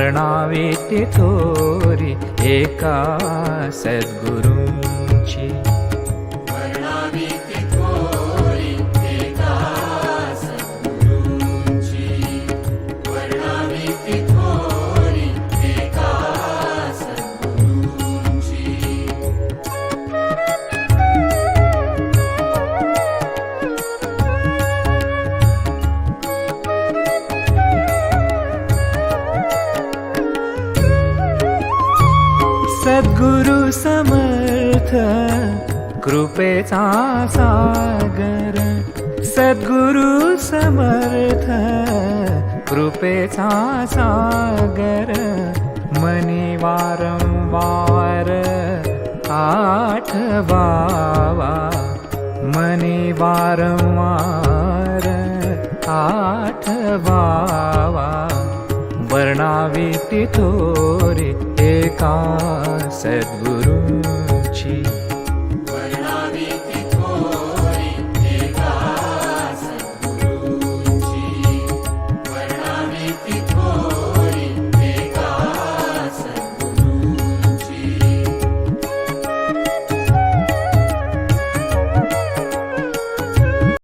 वर्णावे थोरी एका सद्गुरूंची। सद्गुरु समर्थ कृपेचा सागर, सद्गुरु समर्थ कृपेचा सागर, मनी वारंवार आठवावा, मनी वारंवार आठवावा, वर्णावे थोरी एका सद्गुरू।